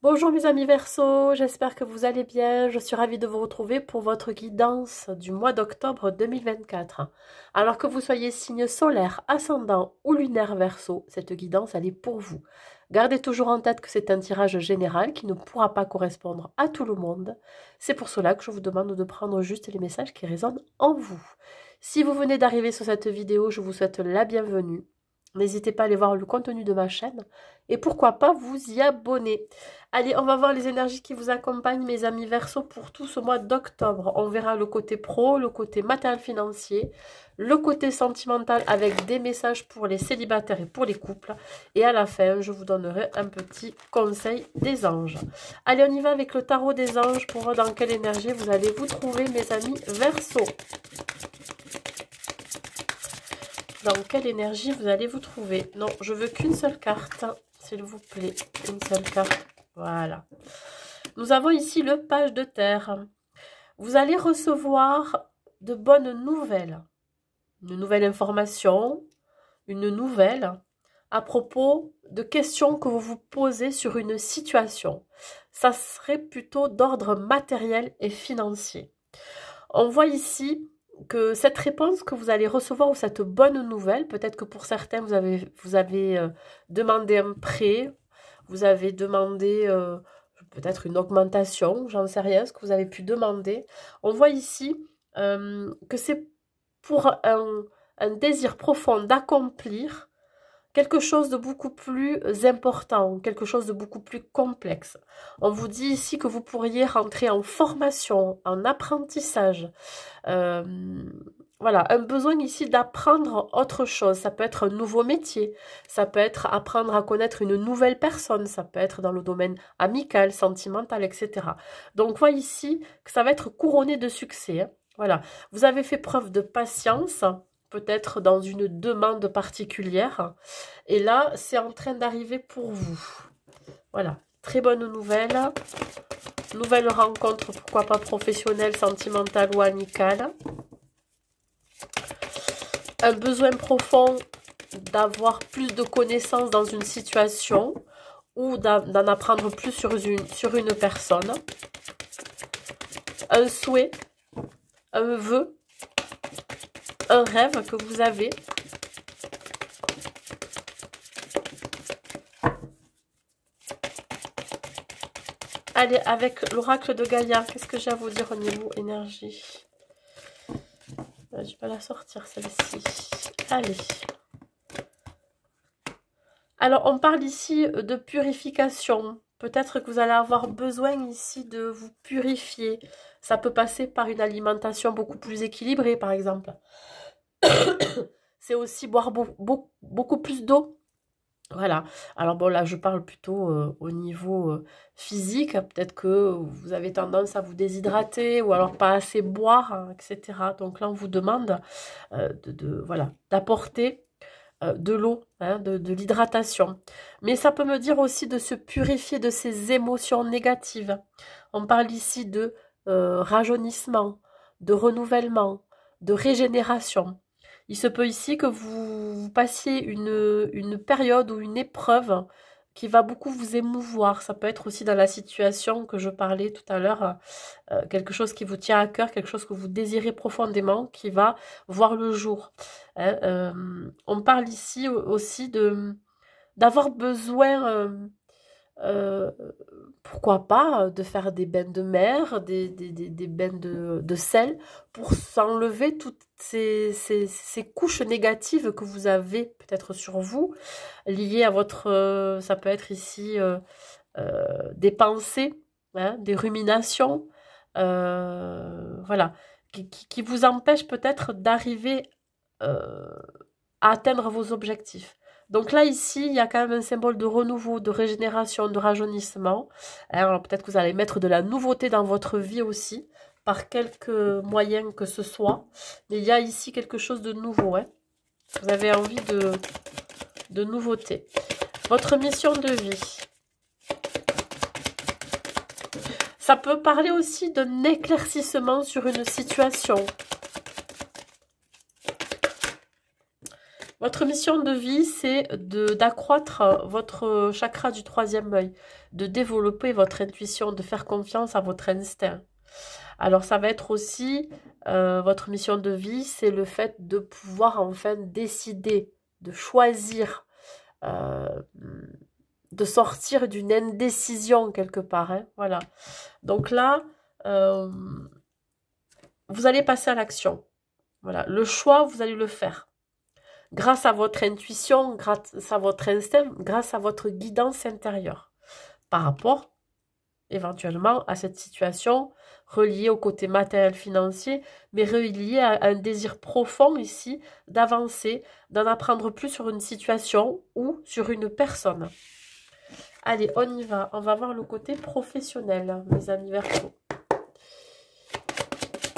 Bonjour mes amis Verseau, j'espère que vous allez bien. Je suis ravie de vous retrouver pour votre guidance du mois d'octobre 2024. Alors que vous soyez signe solaire, ascendant ou lunaire Verseau, cette guidance elle est pour vous. Gardez toujours en tête que c'est un tirage général qui ne pourra pas correspondre à tout le monde. C'est pour cela que je vous demande de prendre juste les messages qui résonnent en vous. Si vous venez d'arriver sur cette vidéo, je vous souhaite la bienvenue. N'hésitez pas à aller voir le contenu de ma chaîne et pourquoi pas vous y abonner. Allez, on va voir les énergies qui vous accompagnent, mes amis Verseau, pour tout ce mois d'octobre. On verra le côté pro, le côté matériel financier, le côté sentimental avec des messages pour les célibataires et pour les couples. Et à la fin, je vous donnerai un petit conseil des anges. Allez, on y va avec le tarot des anges pour voir dans quelle énergie vous allez vous trouver, mes amis Verseau. Dans quelle énergie vous allez vous trouver? Non, je veux qu'une seule carte, s'il vous plaît. Une seule carte. Voilà. Nous avons ici le page de terre. Vous allez recevoir de bonnes nouvelles. Une nouvelle information, une nouvelle à propos de questions que vous vous posez sur une situation. Ça serait plutôt d'ordre matériel et financier. On voit ici que cette réponse que vous allez recevoir ou cette bonne nouvelle, peut-être que pour certains vous avez demandé un prêt, vous avez demandé peut-être une augmentation, j'en sais rien, ce que vous avez pu demander. On voit ici que c'est pour un désir profond d'accomplir quelque chose de beaucoup plus important, quelque chose de beaucoup plus complexe. On vous dit ici que vous pourriez rentrer en formation, en apprentissage. Voilà, un besoin ici d'apprendre autre chose. Ça peut être un nouveau métier, ça peut être apprendre à connaître une nouvelle personne, ça peut être dans le domaine amical, sentimental, etc. Donc, voyez ici que ça va être couronné de succès. Hein. Voilà, vous avez fait preuve de patience, peut-être dans une demande particulière. Et là, c'est en train d'arriver pour vous. Voilà, très bonne nouvelle. Nouvelle rencontre, pourquoi pas professionnelle, sentimentale ou amicale. Un besoin profond d'avoir plus de connaissances dans une situation ou d'en apprendre plus sur une personne. Un souhait, un vœu, un rêve que vous avez. Allez, avec l'oracle de Gaïa, qu'est-ce que j'ai à vous dire au niveau énergie? Je vais la sortir celle-ci. Allez. Alors, on parle ici de purification. Peut-être que vous allez avoir besoin ici de vous purifier. Ça peut passer par une alimentation beaucoup plus équilibrée, par exemple. C'est aussi boire beaucoup plus d'eau. Voilà. Alors bon, là, je parle plutôt au niveau physique. Peut-être que vous avez tendance à vous déshydrater ou alors pas assez boire, hein, etc. Donc là, on vous demande voilà, d'apporter de l'eau, hein, de l'hydratation. Mais ça peut me dire aussi de se purifier de ces émotions négatives. On parle ici de rajeunissement, de renouvellement, de régénération. Il se peut ici que vous passiez une période ou une épreuve qui va beaucoup vous émouvoir. Ça peut être aussi dans la situation que je parlais tout à l'heure, quelque chose qui vous tient à cœur, quelque chose que vous désirez profondément, qui va voir le jour. Hein, on parle ici aussi d'avoir besoin, euh, pourquoi pas, de faire des bains de mer, des bains de sel, pour s'enlever toutes ces couches négatives que vous avez peut-être sur vous, liées à votre, ça peut être ici des pensées, hein, des ruminations, voilà, qui vous empêchent peut-être d'arriver à atteindre vos objectifs. Donc là, ici, il y a quand même un symbole de renouveau, de régénération, de rajeunissement. Alors peut-être que vous allez mettre de la nouveauté dans votre vie aussi, par quelque moyen que ce soit. Mais il y a ici quelque chose de nouveau. Hein. Vous avez envie de nouveauté. Votre mission de vie. Ça peut parler aussi d'un éclaircissement sur une situation. Votre mission de vie, c'est d'accroître votre chakra du troisième œil, de développer votre intuition, de faire confiance à votre instinct. Alors ça va être aussi, votre mission de vie, c'est le fait de pouvoir enfin décider, de choisir, euh, de sortir d'une indécision quelque part. Hein, voilà. Donc là, vous allez passer à l'action. Voilà. Le choix, vous allez le faire. Grâce à votre intuition, grâce à votre instinct, grâce à votre guidance intérieure. Par rapport, éventuellement, à cette situation reliée au côté matériel financier, mais reliée à un désir profond ici d'avancer, d'en apprendre plus sur une situation ou sur une personne. Allez, on y va. On va voir le côté professionnel, mes amis Verseaux.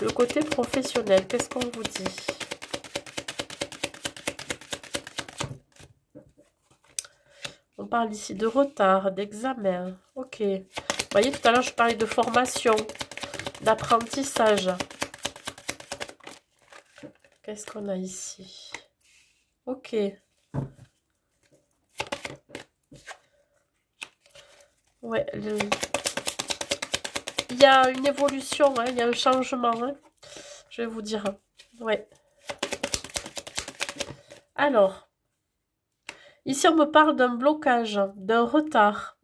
Le côté professionnel, qu'est-ce qu'on vous dit? On parle ici de retard, d'examen. Ok. Vous voyez, tout à l'heure, je parlais de formation, d'apprentissage. Qu'est-ce qu'on a ici? Ok. Ouais, il y a une évolution, hein, il y a un changement, hein, je vais vous dire. Ouais. Alors, ici on me parle d'un blocage, d'un retard.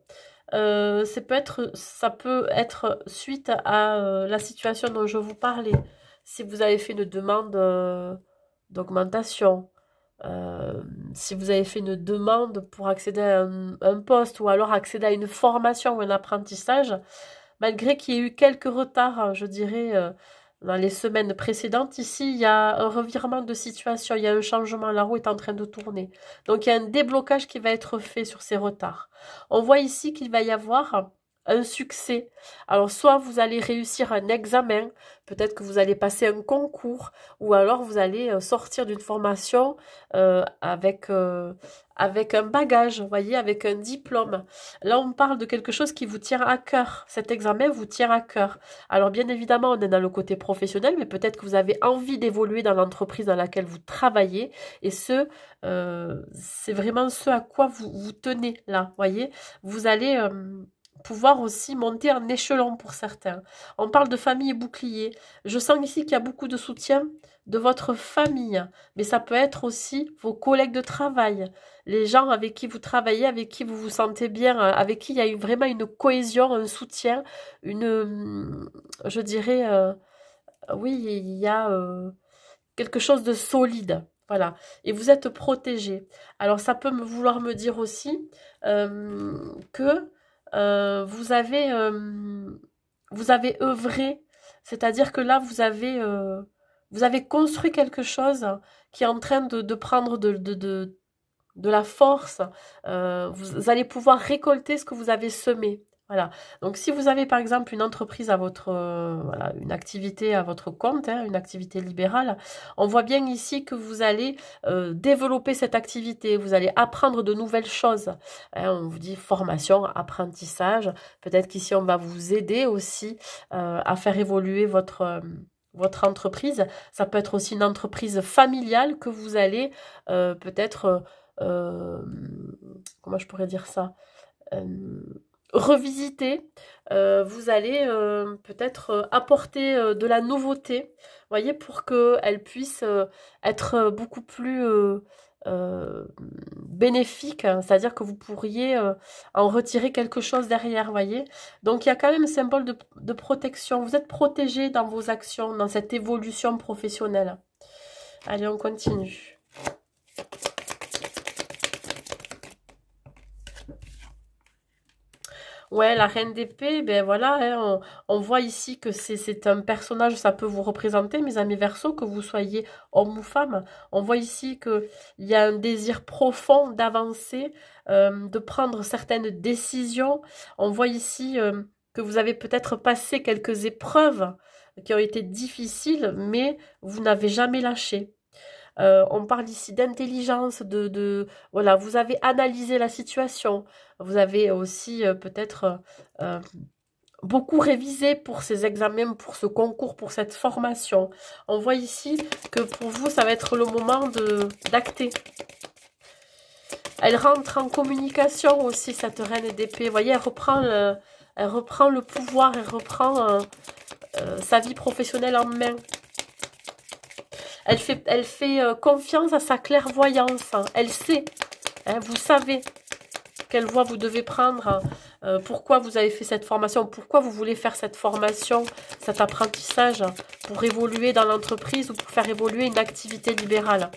Ça peut être suite à la situation dont je vous parlais. Si vous avez fait une demande d'augmentation, si vous avez fait une demande pour accéder à un poste ou alors accéder à une formation ou un apprentissage, malgré qu'il y ait eu quelques retards, je dirais, dans les semaines précédentes, ici, il y a un revirement de situation, il y a un changement, la roue est en train de tourner. Donc, il y a un déblocage qui va être fait sur ces retards. On voit ici qu'il va y avoir un succès. Alors, soit vous allez réussir un examen, peut-être que vous allez passer un concours, ou alors vous allez sortir d'une formation avec un bagage, vous voyez, avec un diplôme. Là, on parle de quelque chose qui vous tient à cœur. Cet examen vous tient à cœur. Alors, bien évidemment, on est dans le côté professionnel, mais peut-être que vous avez envie d'évoluer dans l'entreprise dans laquelle vous travaillez. Et c'est vraiment ce à quoi vous tenez là, voyez. Vous allez pouvoir aussi monter en échelon pour certains. On parle de famille et bouclier. Je sens ici qu'il y a beaucoup de soutien de votre famille, mais ça peut être aussi vos collègues de travail, les gens avec qui vous travaillez, avec qui vous vous sentez bien, avec qui il y a eu vraiment une cohésion, un soutien, je dirais, oui, il y a quelque chose de solide. Voilà. Et vous êtes protégé. Alors, ça peut vouloir me dire aussi que vous avez œuvré, c'est-à-dire que là, vous avez construit quelque chose qui est en train de prendre de la force. Vous allez pouvoir récolter ce que vous avez semé. Voilà. Donc, si vous avez par exemple une entreprise à votre, voilà, une activité à votre compte, hein, une activité libérale, on voit bien ici que vous allez développer cette activité, vous allez apprendre de nouvelles choses. Hein, on vous dit formation, apprentissage. Peut-être qu'ici on va vous aider aussi à faire évoluer votre entreprise. Ça peut être aussi une entreprise familiale que vous allez peut-être comment je pourrais dire ça, revisiter, vous allez peut-être apporter de la nouveauté, voyez, pour qu'elle puisse être beaucoup plus bénéfique, hein, c'est-à-dire que vous pourriez en retirer quelque chose derrière, voyez. Donc il y a quand même un symbole de protection, vous êtes protégé dans vos actions, dans cette évolution professionnelle. Allez, on continue. Ouais, la reine d'épée, ben voilà, hein, on voit ici que c'est un personnage, ça peut vous représenter, mes amis Verseaux, que vous soyez homme ou femme. On voit ici qu'il y a un désir profond d'avancer, de prendre certaines décisions. On voit ici que vous avez peut-être passé quelques épreuves qui ont été difficiles, mais vous n'avez jamais lâché. On parle ici d'intelligence, voilà, vous avez analysé la situation. Vous avez aussi peut-être beaucoup révisé pour ces examens, pour ce concours, pour cette formation. On voit ici que pour vous, ça va être le moment d'acter. Elle rentre en communication aussi, cette reine d'épée. Vous voyez, elle reprend le pouvoir, elle reprend sa vie professionnelle en main. Elle fait confiance à sa clairvoyance. Elle sait, hein, vous savez quelle voie vous devez prendre, pourquoi vous avez fait cette formation, pourquoi vous voulez faire cette formation, cet apprentissage, pour évoluer dans l'entreprise ou pour faire évoluer une activité libérale.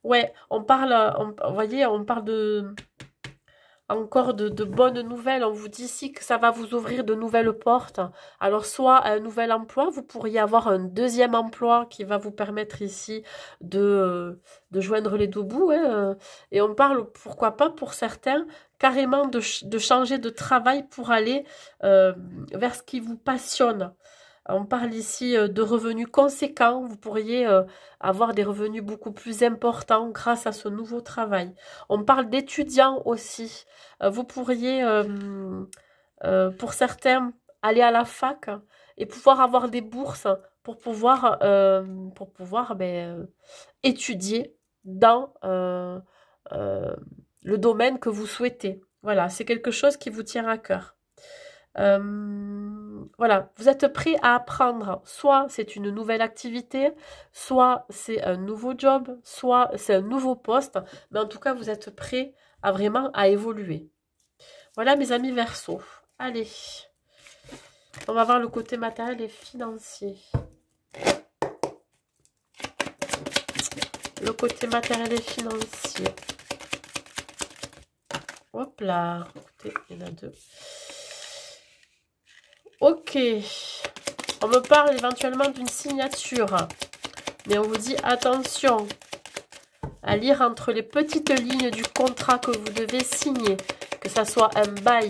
Ouais, vous voyez, on parle encore de bonnes nouvelles. On vous dit ici que ça va vous ouvrir de nouvelles portes. Alors, soit un nouvel emploi, vous pourriez avoir un deuxième emploi qui va vous permettre ici de joindre les deux bouts. Hein. Et on parle, pourquoi pas, pour certains, carrément de changer de travail pour aller vers ce qui vous passionne. On parle ici de revenus conséquents. Vous pourriez avoir des revenus beaucoup plus importants grâce à ce nouveau travail. On parle d'étudiants aussi. Vous pourriez, pour certains, aller à la fac et pouvoir avoir des bourses pour pouvoir étudier dans le domaine que vous souhaitez. Voilà, c'est quelque chose qui vous tient à cœur. Voilà, vous êtes prêt à apprendre, soit c'est une nouvelle activité, soit c'est un nouveau job, soit c'est un nouveau poste, mais en tout cas vous êtes prêt à vraiment à évoluer. Voilà mes amis Verseau. Allez, on va voir le côté matériel et financier. Le côté matériel et financier. Hop là, écoutez, il y en a deux. Ok, on me parle éventuellement d'une signature, mais on vous dit attention à lire entre les petites lignes du contrat que vous devez signer, que ça soit un bail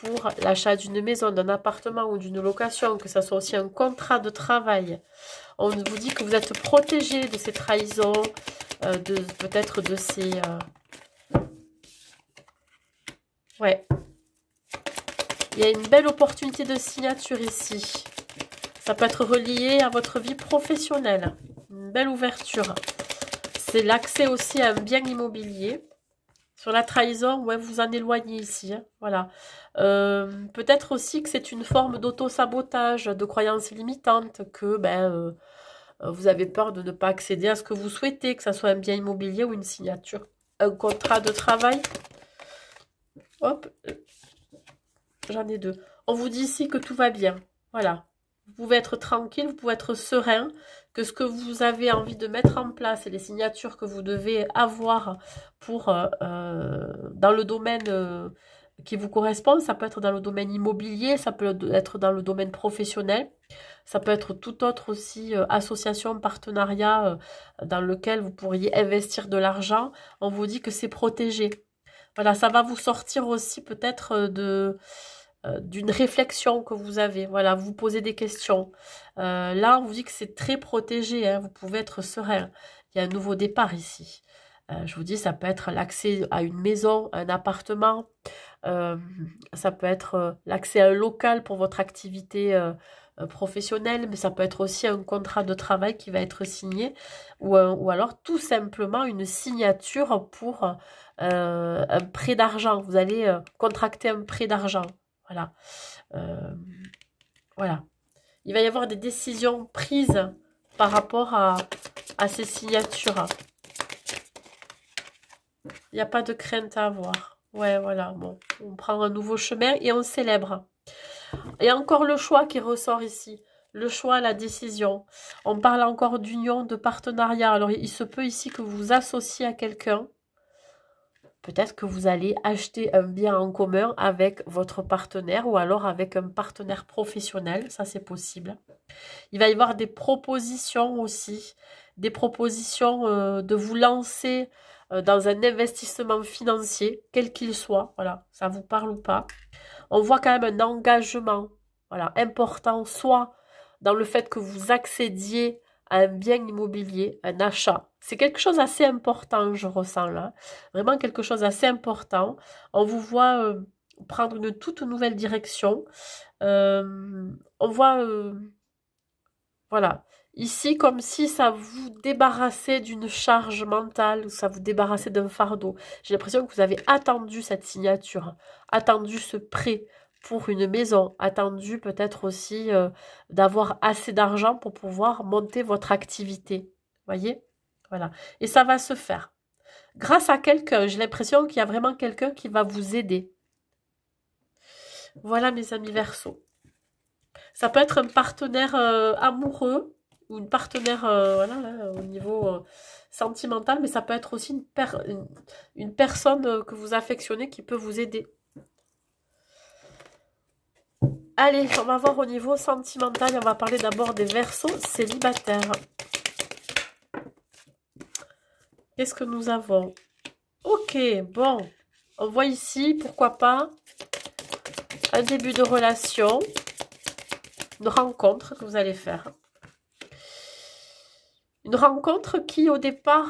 pour l'achat d'une maison, d'un appartement ou d'une location, que ça soit aussi un contrat de travail. On vous dit que vous êtes protégé de ces trahisons, peut-être de ces... Ouais. Il y a une belle opportunité de signature ici. Ça peut être relié à votre vie professionnelle. Une belle ouverture. C'est l'accès aussi à un bien immobilier. Sur la trahison, ouais, vous en éloignez ici. Hein, voilà. Peut-être aussi que c'est une forme d'auto-sabotage, de croyances limitantes, que vous avez peur de ne pas accéder à ce que vous souhaitez, que ce soit un bien immobilier ou une signature. Un contrat de travail. Hop. J'en ai deux. On vous dit ici que tout va bien. Voilà. Vous pouvez être tranquille, vous pouvez être serein, que ce que vous avez envie de mettre en place et les signatures que vous devez avoir pour dans le domaine qui vous correspond, ça peut être dans le domaine immobilier, ça peut être dans le domaine professionnel, ça peut être tout autre aussi association, partenariat dans lequel vous pourriez investir de l'argent. On vous dit que c'est protégé. Voilà, ça va vous sortir aussi peut-être d'une réflexion que vous avez. Voilà, vous posez des questions. Là, on vous dit que c'est très protégé. Hein, vous pouvez être serein. Il y a un nouveau départ ici. Je vous dis, ça peut être l'accès à une maison, un appartement. Ça peut être l'accès à un local pour votre activité professionnelle. Mais ça peut être aussi un contrat de travail qui va être signé. Ou alors tout simplement une signature pour un prêt d'argent. Vous allez contracter un prêt d'argent. Voilà. Voilà. Il va y avoir des décisions prises par rapport à ces signatures. Il n'y a pas de crainte à avoir. Ouais, voilà. Bon, on prend un nouveau chemin et on célèbre. Et encore le choix qui ressort ici. Le choix, la décision. On parle encore d'union, de partenariat. Alors, il se peut ici que vous vous associez à quelqu'un. Peut-être que vous allez acheter un bien en commun avec votre partenaire ou alors avec un partenaire professionnel. Ça, c'est possible. Il va y avoir des propositions aussi. Des propositions de vous lancer dans un investissement financier, quel qu'il soit. Voilà, ça vous parle ou pas. On voit quand même un engagement, voilà, important, soit dans le fait que vous accédiez à un bien immobilier, un achat. C'est quelque chose d'assez important, je ressens là. Vraiment quelque chose d'assez important. On vous voit prendre une toute nouvelle direction. On voit, voilà, ici comme si ça vous débarrassait d'une charge mentale, ou ça vous débarrassait d'un fardeau. J'ai l'impression que vous avez attendu cette signature, attendu ce prêt pour une maison, attendu peut-être aussi d'avoir assez d'argent pour pouvoir monter votre activité. Voyez? Voilà. Et ça va se faire. Grâce à quelqu'un, j'ai l'impression qu'il y a vraiment quelqu'un qui va vous aider. Voilà mes amis Verseau. Ça peut être un partenaire amoureux ou une partenaire voilà, là, au niveau sentimental, mais ça peut être aussi une personne que vous affectionnez qui peut vous aider. Allez, on va voir au niveau sentimental, on va parler d'abord des Verseaux célibataires. Qu'est-ce que nous avons? Ok, bon, on voit ici, pourquoi pas, un début de relation. Une rencontre que vous allez faire. Une rencontre qui, au départ,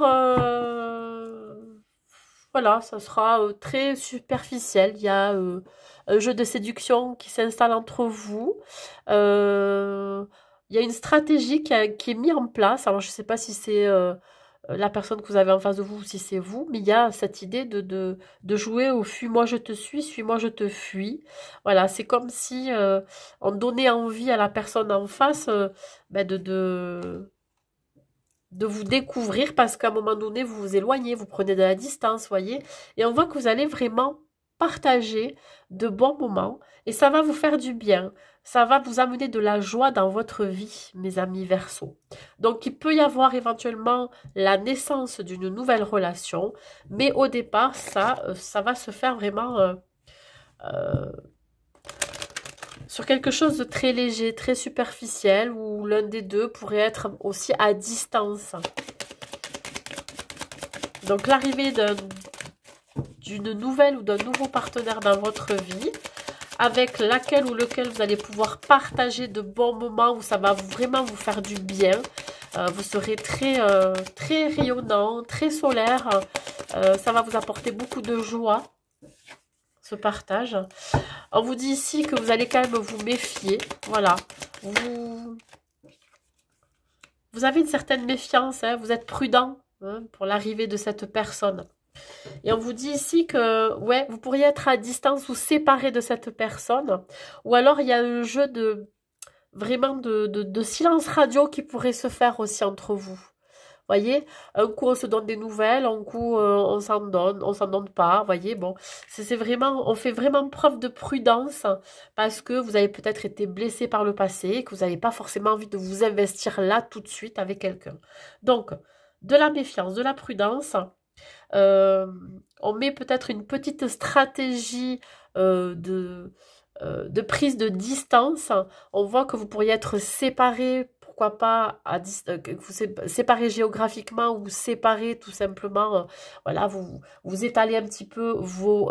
voilà, ça sera très superficiel. Il y a un jeu de séduction qui s'installe entre vous. Il y a une stratégie qui est mise en place. Alors, je ne sais pas si c'est la personne que vous avez en face de vous ou si c'est vous, mais il y a cette idée de jouer au fuis-moi je te suis-moi je te fuis. Voilà, c'est comme si on donnait envie à la personne en face ben de vous découvrir parce qu'à un moment donné, vous vous éloignez, vous prenez de la distance, voyez. Et on voit que vous allez vraiment partager de bons moments et ça va vous faire du bien. Ça va vous amener de la joie dans votre vie, mes amis Verseau. Donc, il peut y avoir éventuellement la naissance d'une nouvelle relation, mais au départ, ça va se faire vraiment sur quelque chose de très léger, très superficiel, où l'un des deux pourrait être aussi à distance. Donc l'arrivée d'une nouvelle ou d'un nouveau partenaire dans votre vie, avec laquelle ou lequel vous allez pouvoir partager de bons moments où ça va vraiment vous faire du bien. Vous serez très rayonnant, très solaire. Ça va vous apporter beaucoup de joie, ce partage. On vous dit ici que vous allez quand même vous méfier. Voilà. Vous avez une certaine méfiance, hein, vous êtes prudent hein, pour l'arrivée de cette personne. Et on vous dit ici que ouais, vous pourriez être à distance ou séparé de cette personne. Ou alors il y a un jeu vraiment de silence radio qui pourrait se faire aussi entre vous. Voyez, un coup on se donne des nouvelles, un coup on s'en donne pas, voyez, bon, c'est vraiment, on fait vraiment preuve de prudence parce que vous avez peut-être été blessé par le passé et que vous n'avez pas forcément envie de vous investir là tout de suite avec quelqu'un. Donc, de la méfiance, de la prudence, on met peut-être une petite stratégie de prise de distance. On voit que vous pourriez être séparés, pourquoi pas, séparés géographiquement ou séparés tout simplement. Voilà, vous étalez un petit peu vos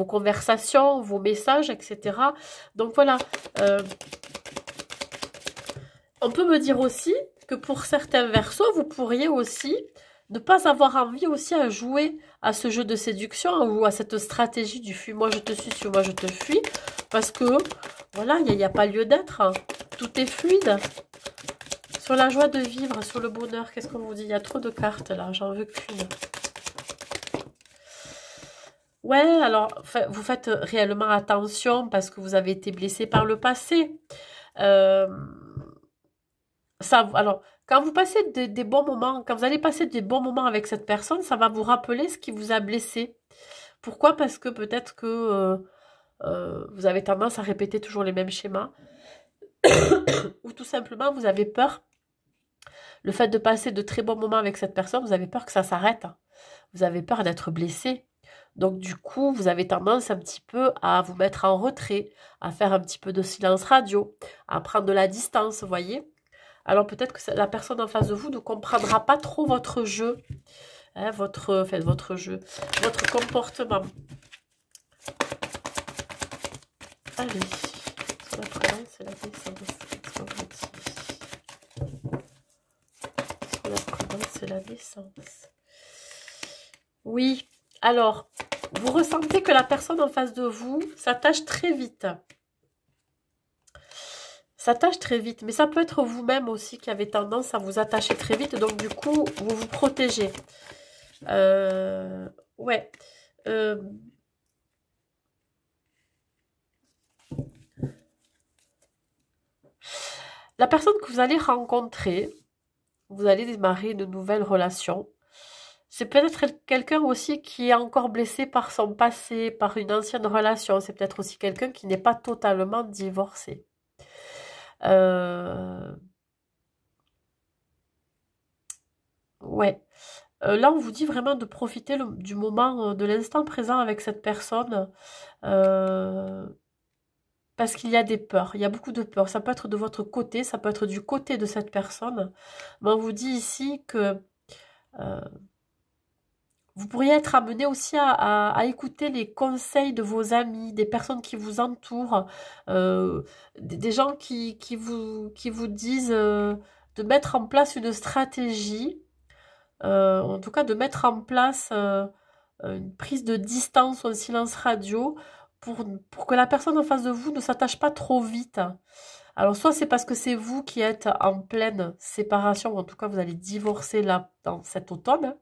conversations, vos messages, etc. Donc voilà. On peut me dire aussi que pour certains Verseaux, vous pourriez aussi ne pas avoir envie aussi à jouer à ce jeu de séduction ou à cette stratégie du fuis-moi je te suis, moi je te fuis, parce que voilà, il n'y a pas lieu d'être, hein. Tout est fluide. Sur la joie de vivre, sur le bonheur, qu'est-ce qu'on vous dit? Il y a trop de cartes là, j'en veux qu'une. Ouais, alors vous faites réellement attention parce que vous avez été blessé par le passé. Alors, quand vous passez des bons moments, quand vous allez passer des bons moments avec cette personne, ça va vous rappeler ce qui vous a blessé. Pourquoi? Parce que peut-être que vous avez tendance à répéter toujours les mêmes schémas. Ou tout simplement, vous avez peur. Le fait de passer de très bons moments avec cette personne, vous avez peur que ça s'arrête. Vous avez peur d'être blessé. Donc du coup, vous avez tendance un petit peu à vous mettre en retrait, à faire un petit peu de silence radio, à prendre de la distance, vous voyez? Alors peut-être que la personne en face de vous ne comprendra pas trop votre jeu, hein, votre jeu, votre comportement. Allez, sur la prudence et la descente. la naissance. Oui, alors, vous ressentez que la personne en face de vous s'attache très vite. S'attache très vite, mais ça peut être vous-même aussi qui avez tendance à vous attacher très vite, donc du coup, vous vous protégez. Ouais. La personne que vous allez rencontrer, vous allez démarrer une nouvelle relation. C'est peut-être quelqu'un aussi qui est encore blessé par son passé, par une ancienne relation. C'est peut-être aussi quelqu'un qui n'est pas totalement divorcé. Ouais. Là, on vous dit vraiment de profiter du moment, de l'instant présent avec cette personne. Parce qu'il y a des peurs, il y a beaucoup de peurs. Ça peut être de votre côté, ça peut être du côté de cette personne. Mais on vous dit ici que vous pourriez être amené aussi à écouter les conseils de vos amis, des personnes qui vous entourent, des gens qui vous disent de mettre en place une stratégie, en tout cas de mettre en place une prise de distance ou un silence radio pour que la personne en face de vous ne s'attache pas trop vite. Alors soit c'est parce que c'est vous qui êtes en pleine séparation, ou en tout cas vous allez divorcer là dans cet automne,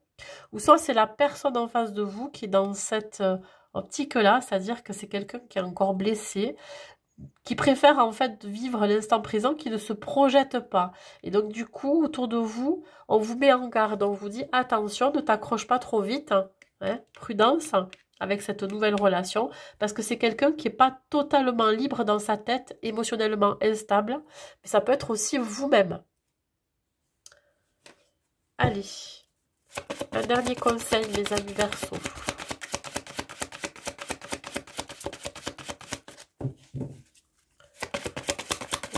ou soit c'est la personne en face de vous qui est dans cette optique-là, c'est-à-dire que c'est quelqu'un qui est encore blessé, qui préfère en fait vivre l'instant présent, qui ne se projette pas. Et donc du coup, autour de vous, on vous met en garde, on vous dit attention, ne t'accroche pas trop vite, hein, prudence avec cette nouvelle relation, parce que c'est quelqu'un qui n'est pas totalement libre dans sa tête, émotionnellement instable, mais ça peut être aussi vous-même. Allez, un dernier conseil, mes amis Verseaux.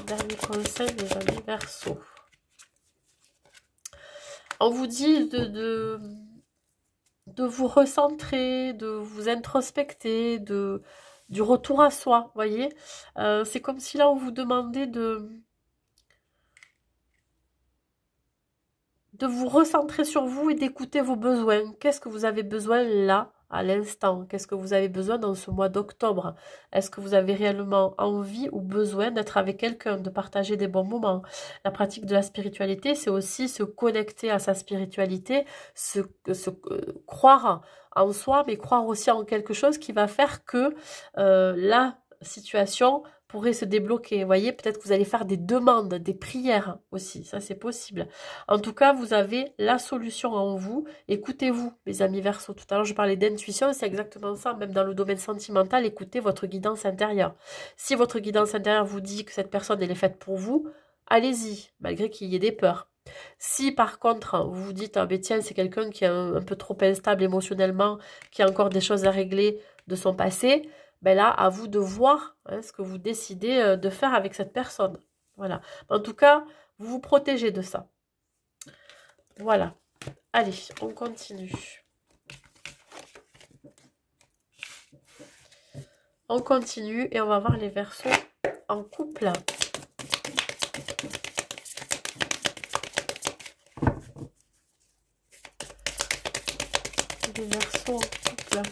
Dernier conseil, mes amis Verseaux. On vous dit de vous recentrer, de vous introspecter, du retour à soi, voyez. C'est comme si là on vous demandait de vous recentrer sur vous et d'écouter vos besoins. Qu'est-ce que vous avez besoin là, à l'instant? Qu'est-ce que vous avez besoin dans ce mois d'octobre? Est-ce que vous avez réellement envie ou besoin d'être avec quelqu'un, de partager des bons moments? La pratique de la spiritualité, c'est aussi se connecter à sa spiritualité, croire en soi, mais croire aussi en quelque chose qui va faire que la situation pourrait se débloquer. Vous voyez, peut-être que vous allez faire des demandes, des prières aussi, ça c'est possible. En tout cas, vous avez la solution en vous. Écoutez-vous, mes amis Verseaux. Tout à l'heure, je parlais d'intuition, c'est exactement ça. Même dans le domaine sentimental, écoutez votre guidance intérieure. Si votre guidance intérieure vous dit que cette personne, elle est faite pour vous, allez-y, malgré qu'il y ait des peurs. Si par contre, vous vous dites, ah ben tiens, c'est quelqu'un qui est un peu trop instable émotionnellement, qui a encore des choses à régler de son passé, ben là, à vous de voir ce que vous décidez de faire avec cette personne. Voilà. En tout cas, vous vous protégez de ça. Voilà. Allez, on continue. On continue et on va voir les Verseaux en couple. Les Verseaux en couple.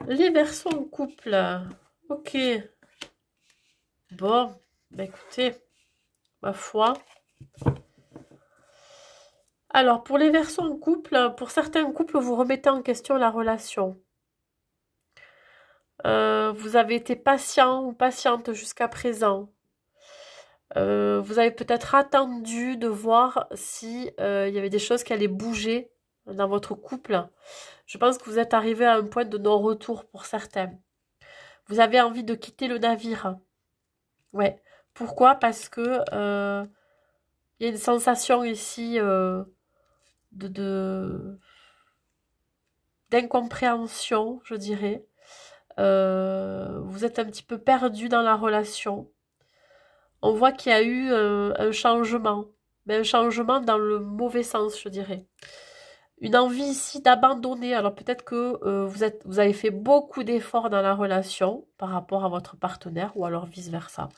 Les Verseaux en couple. Ok. Bon, bah écoutez, ma foi. Alors, pour les Verseaux en couple, pour certains couples, vous remettez en question la relation. Vous avez été patient ou patiente jusqu'à présent. Vous avez peut-être attendu de voir si il y avait des choses qui allaient bouger dans votre couple. Je pense que vous êtes arrivé à un point de non-retour pour certains. Vous avez envie de quitter le navire. Ouais. Pourquoi? Parce que il y a une sensation ici d'incompréhension, je dirais. Vous êtes un petit peu perdu dans la relation. On voit qu'il y a eu un changement, mais un changement dans le mauvais sens, je dirais. Une envie ici d'abandonner. Alors peut-être que vous avez fait beaucoup d'efforts dans la relation par rapport à votre partenaire ou alors vice-versa.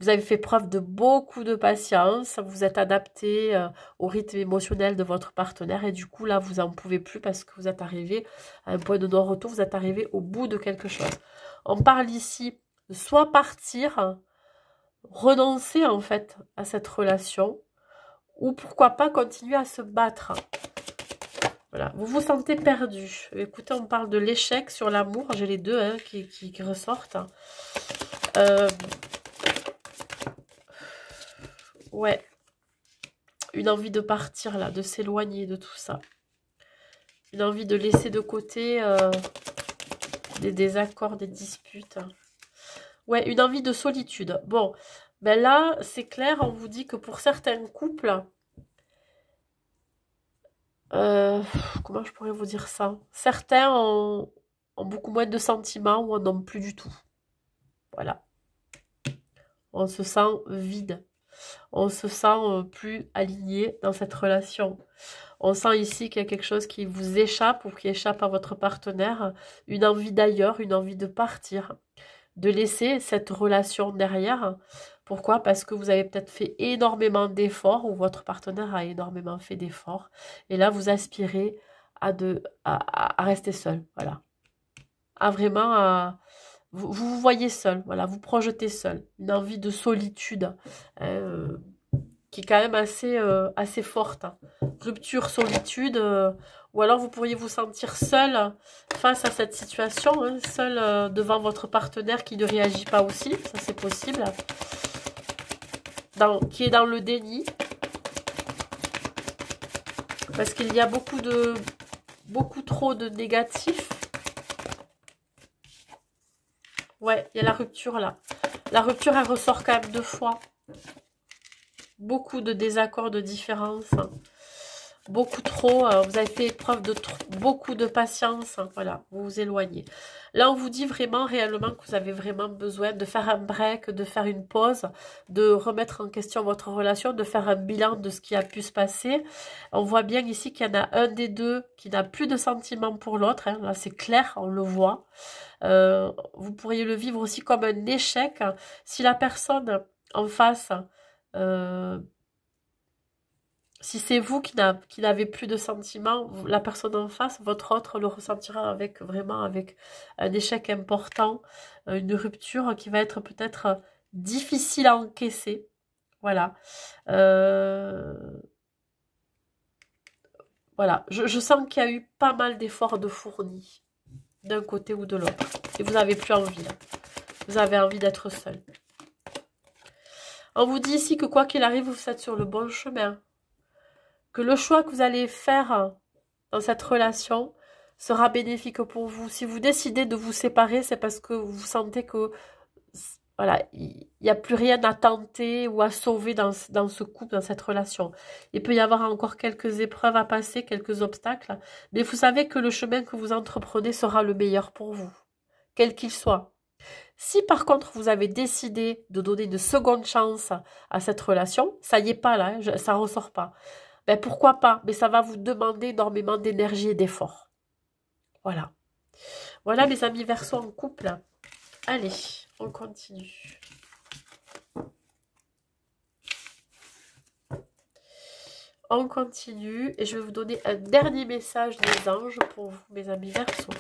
Vous avez fait preuve de beaucoup de patience, vous êtes adapté au rythme émotionnel de votre partenaire et du coup là vous n'en pouvez plus parce que vous êtes arrivé à un point de non-retour, vous êtes arrivé au bout de quelque chose. On parle ici de soit partir, renoncer en fait à cette relation ou pourquoi pas continuer à se battre. Voilà, vous vous sentez perdu. Écoutez, on parle de l'échec sur l'amour. J'ai les deux hein, qui ressortent. Ouais. Une envie de partir là, de s'éloigner de tout ça. Une envie de laisser de côté des désaccords, des disputes. Ouais, une envie de solitude. Bon, ben là, c'est clair, on vous dit que pour certains couples... comment je pourrais vous dire ça? Certains ont beaucoup moins de sentiments ou en ont plus du tout. Voilà. On se sent vide. On se sent plus aligné dans cette relation. On sent ici qu'il y a quelque chose qui vous échappe ou qui échappe à votre partenaire. Une envie d'ailleurs, une envie de partir. De laisser cette relation derrière. Pourquoi? Parce que vous avez peut-être fait énormément d'efforts ou votre partenaire a énormément fait d'efforts. Et là, vous aspirez à rester seul. Voilà. Vous vous voyez seul. Voilà, vous projetez seul. Une envie de solitude qui est quand même assez forte. Hein. Rupture, solitude. Ou alors vous pourriez vous sentir seul face à cette situation, hein, seul devant votre partenaire qui ne réagit pas aussi, ça c'est possible, qui est dans le déni, parce qu'il y a beaucoup trop de négatifs. Ouais, il y a la rupture là. La rupture, elle ressort quand même 2 fois. Beaucoup de désaccords, de différences. Beaucoup trop, vous avez fait preuve de beaucoup de patience, hein, voilà, vous vous éloignez. Là, on vous dit vraiment, réellement, que vous avez vraiment besoin de faire un break, de faire une pause, de remettre en question votre relation, de faire un bilan de ce qui a pu se passer. On voit bien ici qu'il y en a un des deux qui n'a plus de sentiments pour l'autre, hein, là c'est clair, on le voit. Vous pourriez le vivre aussi comme un échec si la personne en face... si c'est vous qui n'avez plus de sentiments, la personne en face, votre autre le ressentira vraiment avec un échec important, une rupture qui va être peut-être difficile à encaisser. Voilà. Voilà. Je sens qu'il y a eu pas mal d'efforts de fournis, d'un côté ou de l'autre. Et vous n'avez plus envie. Là. Vous avez envie d'être seul. On vous dit ici que quoi qu'il arrive, vous êtes sur le bon chemin. Que le choix que vous allez faire dans cette relation sera bénéfique pour vous. Si vous décidez de vous séparer, c'est parce que vous sentez que voilà, il n'y a plus rien à tenter ou à sauver dans ce couple, dans cette relation. Il peut y avoir encore quelques épreuves à passer, quelques obstacles, mais vous savez que le chemin que vous entreprenez sera le meilleur pour vous, quel qu'il soit. Si par contre vous avez décidé de donner une seconde chance à cette relation, ça y est pas là, ça ressort pas. Ben pourquoi pas? Mais ça va vous demander énormément d'énergie et d'effort. Voilà. Voilà mes amis Verseau en couple. Allez, on continue. On continue et je vais vous donner un dernier message des anges pour vous mes amis Verseau.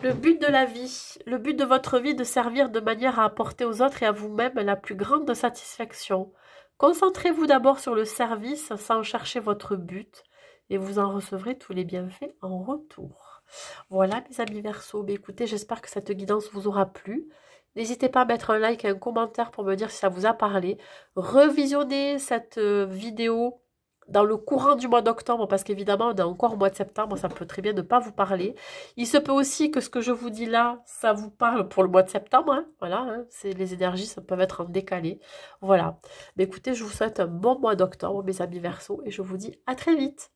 Le but de la vie, le but de votre vie est de servir de manière à apporter aux autres et à vous-même la plus grande satisfaction. Concentrez-vous d'abord sur le service sans chercher votre but et vous en recevrez tous les bienfaits en retour. Voilà mes amis Verseau, écoutez, j'espère que cette guidance vous aura plu. N'hésitez pas à mettre un like et un commentaire pour me dire si ça vous a parlé. Revisionnez cette vidéo dans le courant du mois d'octobre, parce qu'évidemment, on est encore au mois de septembre, ça peut très bien ne pas vous parler. Il se peut aussi que ce que je vous dis là, ça vous parle pour le mois de septembre. Hein, voilà, hein, les énergies, ça peut être en décalé. Voilà. Mais écoutez, je vous souhaite un bon mois d'octobre, mes amis Verseau, et je vous dis à très vite.